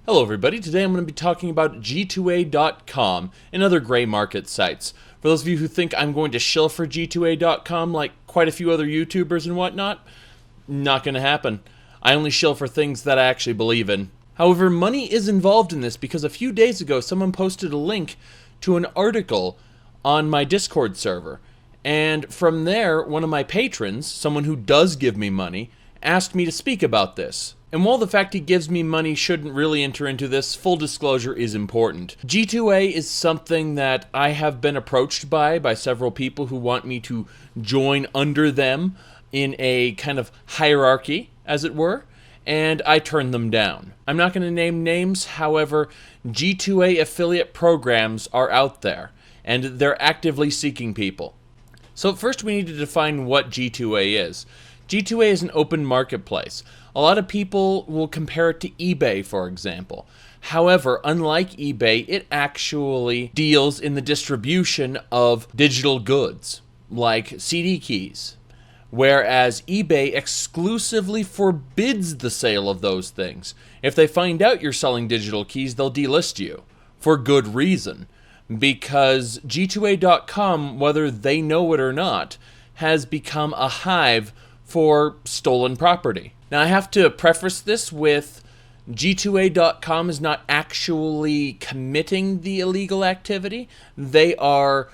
Hello everybody, today I'm going to be talking about G2A.com and other gray market sites. For those of you who think I'm going to shill for G2A.com like quite a few other YouTubers and whatnot, not going to happen. I only shill for things that I actually believe in. However, money is involved in this because a few days ago someone posted a link to an article on my Discord server. And from there, one of my patrons, someone who does give me money, asked me to speak about this. And while the fact he gives me money shouldn't really enter into this, full disclosure is important. G2A is something that I have been approached by several people who want me to join under them in a kind of hierarchy, as it were, and I turned them down. I'm not going to name names, however, G2A affiliate programs are out there, and they're actively seeking people. So first we need to define what G2A is. G2A is an open marketplace. A lot of people will compare it to eBay, for example. However, unlike eBay, it actually deals in the distribution of digital goods, like CD keys, whereas eBay exclusively forbids the sale of those things. If they find out you're selling digital keys, they'll delist you, for good reason, because G2A.com, whether they know it or not, has become a hive for stolen property. Now I have to preface this with G2A.com is not actually committing the illegal activity. They are,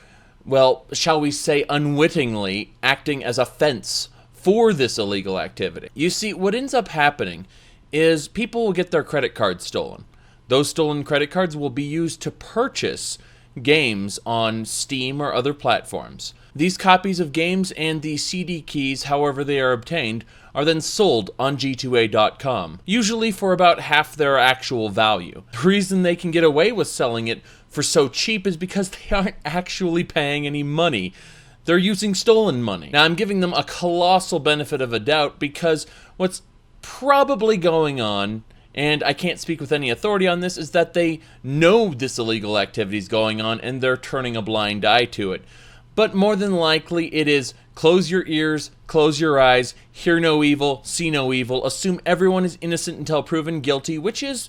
well, shall we say unwittingly acting as a fence for this illegal activity. You see, what ends up happening is people will get their credit cards stolen. Those stolen credit cards will be used to purchase games on Steam or other platforms. These copies of games and the CD keys, however they are obtained, are then sold on G2A.com, usually for about half their actual value. The reason they can get away with selling it for so cheap is because they aren't actually paying any money. They're using stolen money. Now, I'm giving them a colossal benefit of a doubt because what's probably going on, and I can't speak with any authority on this, is that they know this illegal activity is going on and they're turning a blind eye to it. But more than likely it is close your ears, close your eyes, hear no evil, see no evil, assume everyone is innocent until proven guilty, which is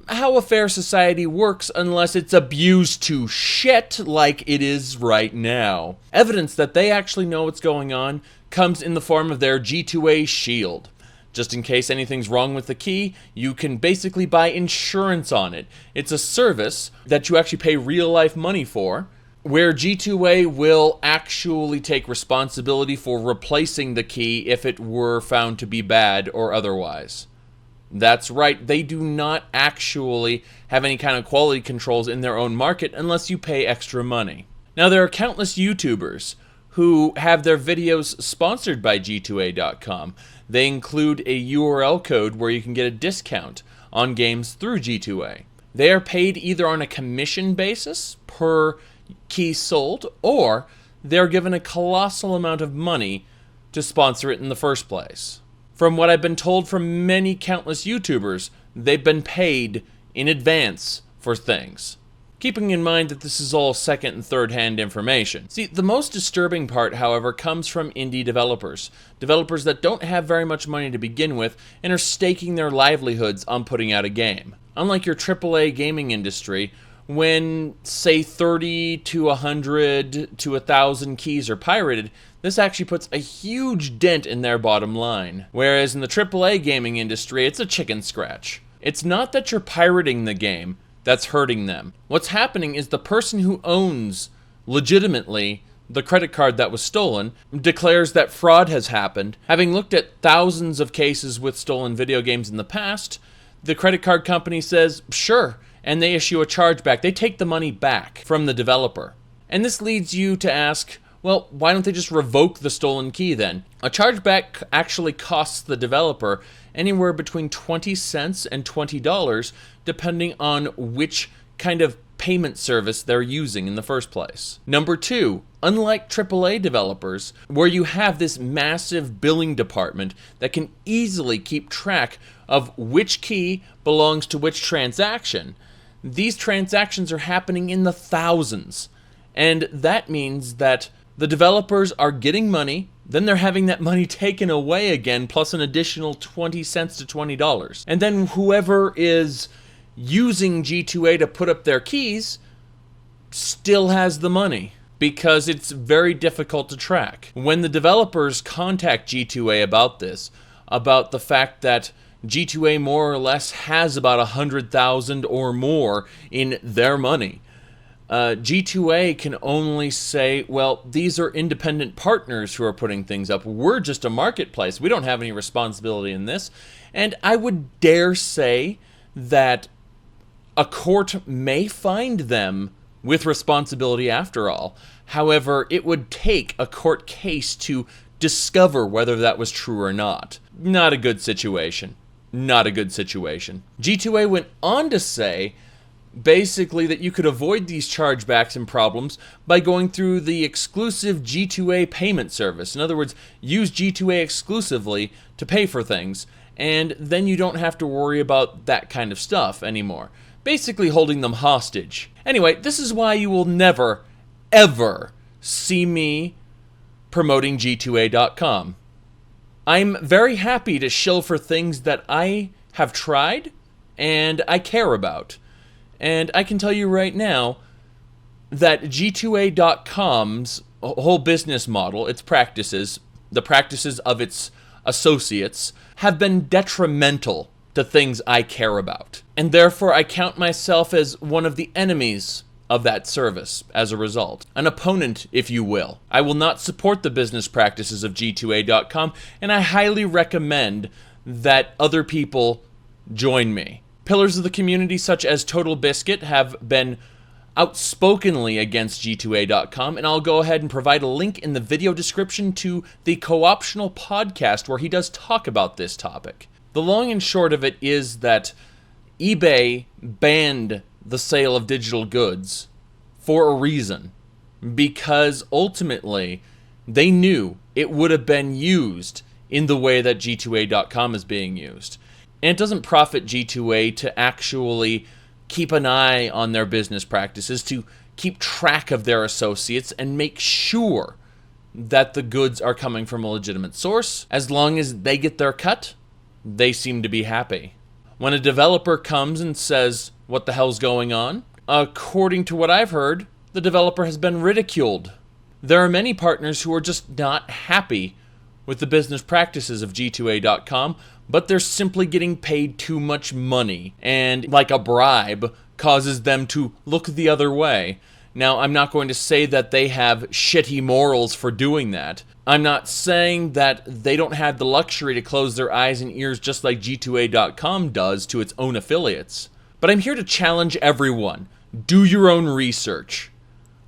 how a fair society works unless it's abused to shit like it is right now. Evidence that they actually know what's going on comes in the form of their G2A shield. Just in case anything's wrong with the key, you can basically buy insurance on it. It's a service that you actually pay real-life money for, where G2A will actually take responsibility for replacing the key if it were found to be bad or otherwise. That's right, they do not actually have any kind of quality controls in their own market unless you pay extra money. Now, there are countless YouTubers who have their videos sponsored by G2A.com. They include a URL code where you can get a discount on games through G2A. They are paid either on a commission basis per key sold, or they're given a colossal amount of money to sponsor it in the first place. From what I've been told from many countless YouTubers, they've been paid in advance for things. Keeping in mind that this is all second and third hand information. See, the most disturbing part, however, comes from indie developers. Developers that don't have very much money to begin with and are staking their livelihoods on putting out a game. Unlike your AAA gaming industry, when, say, 30 to 100 to 1,000 keys are pirated, this actually puts a huge dent in their bottom line. Whereas in the AAA gaming industry, it's a chicken scratch. It's not that you're pirating the game that's hurting them. What's happening is the person who owns, legitimately, the credit card that was stolen declares that fraud has happened. Having looked at thousands of cases with stolen video games in the past, the credit card company says, sure, and they issue a chargeback. They take the money back from the developer. And this leads you to ask, well, why don't they just revoke the stolen key then? A chargeback actually costs the developer anywhere between 20 cents and $20, depending on which kind of payment service they're using in the first place. Number two, unlike AAA developers, where you have this massive billing department that can easily keep track of which key belongs to which transaction, these transactions are happening in the thousands. And that means that the developers are getting money, then they're having that money taken away again, plus an additional 20 cents to $20. And then whoever is using G2A to put up their keys still has the money, because it's very difficult to track. When the developers contact G2A about this, about the fact that G2A more or less has about 100,000 or more in their money, G2A can only say, well, these are independent partners who are putting things up. We're just a marketplace. We don't have any responsibility in this. And I would dare say that a court may find them with responsibility after all. However, it would take a court case to discover whether that was true or not. Not a good situation. Not a good situation. G2A went on to say basically that you could avoid these chargebacks and problems by going through the exclusive G2A payment service. In other words, use G2A exclusively to pay for things, and then you don't have to worry about that kind of stuff anymore. Basically holding them hostage. Anyway, this is why you will never, ever see me promoting G2A.com. I'm very happy to shill for things that I have tried and I care about. And I can tell you right now that G2A.com's whole business model, its practices, the practices of its associates, have been detrimental to things I care about. And therefore I count myself as one of the enemies of that service as a result. An opponent, if you will. I will not support the business practices of G2A.com, and I highly recommend that other people join me. Pillars of the community such as Total Biscuit have been outspokenly against G2A.com, and I'll go ahead and provide a link in the video description to the Co-optional podcast where he does talk about this topic. The long and short of it is that eBay banned the sale of digital goods for a reason, because ultimately they knew it would have been used in the way that G2A.com is being used. And it doesn't profit G2A to actually keep an eye on their business practices, to keep track of their associates and make sure that the goods are coming from a legitimate source. As long as they get their cut, they seem to be happy. When a developer comes and says, what the hell's going on? According to what I've heard, the developer has been ridiculed. There are many partners who are just not happy with the business practices of G2A.com, but they're simply getting paid too much money, and like a bribe causes them to look the other way. Now, I'm not going to say that they have shitty morals for doing that. I'm not saying that they don't have the luxury to close their eyes and ears just like G2A.com does to its own affiliates. But I'm here to challenge everyone. Do your own research.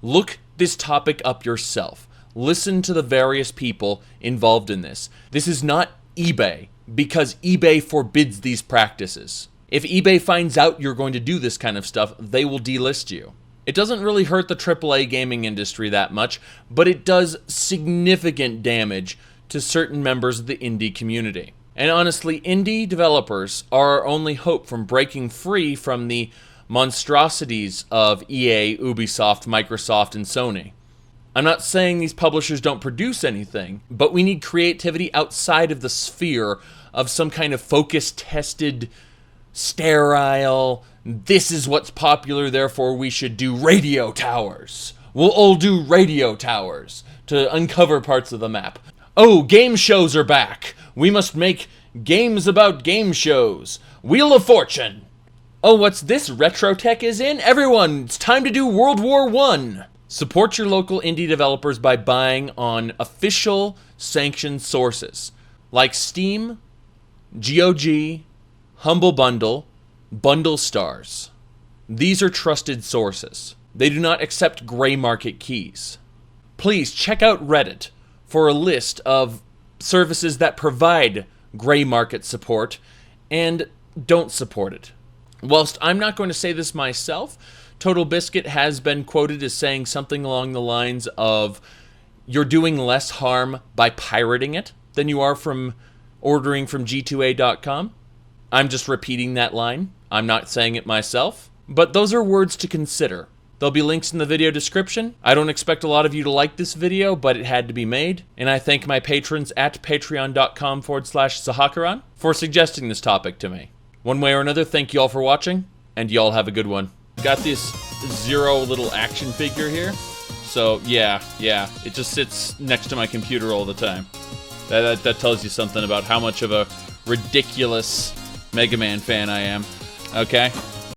Look this topic up yourself. Listen to the various people involved in this. This is not eBay, because eBay forbids these practices. If eBay finds out you're going to do this kind of stuff, they will delist you. It doesn't really hurt the AAA gaming industry that much, but it does significant damage to certain members of the indie community. And honestly, indie developers are our only hope from breaking free from the monstrosities of EA, Ubisoft, Microsoft, and Sony. I'm not saying these publishers don't produce anything, but we need creativity outside of the sphere of some kind of focus-tested, sterile, this is what's popular, therefore we should do radio towers. We'll all do radio towers to uncover parts of the map. Oh, game shows are back. We must make games about game shows. Wheel of Fortune. Oh, what's this retro tech is in? Everyone, it's time to do World War I. Support your local indie developers by buying on official sanctioned sources like Steam, GOG, Humble Bundle, Bundle Stars. These are trusted sources. They do not accept gray market keys. Please check out Reddit for a list of services that provide gray market support and don't support it. Whilst I'm not going to say this myself, Total Biscuit has been quoted as saying something along the lines of, you're doing less harm by pirating it than you are from ordering from G2A.com. I'm just repeating that line. I'm not saying it myself, but those are words to consider. There'll be links in the video description. I don't expect a lot of you to like this video, but it had to be made. And I thank my patrons at patreon.com/Sahakaran for suggesting this topic to me. One way or another, thank you all for watching, and y'all have a good one. Got this Zero little action figure here. So, yeah, it just sits next to my computer all the time. That tells you something about how much of a ridiculous Mega Man fan I am. Okay?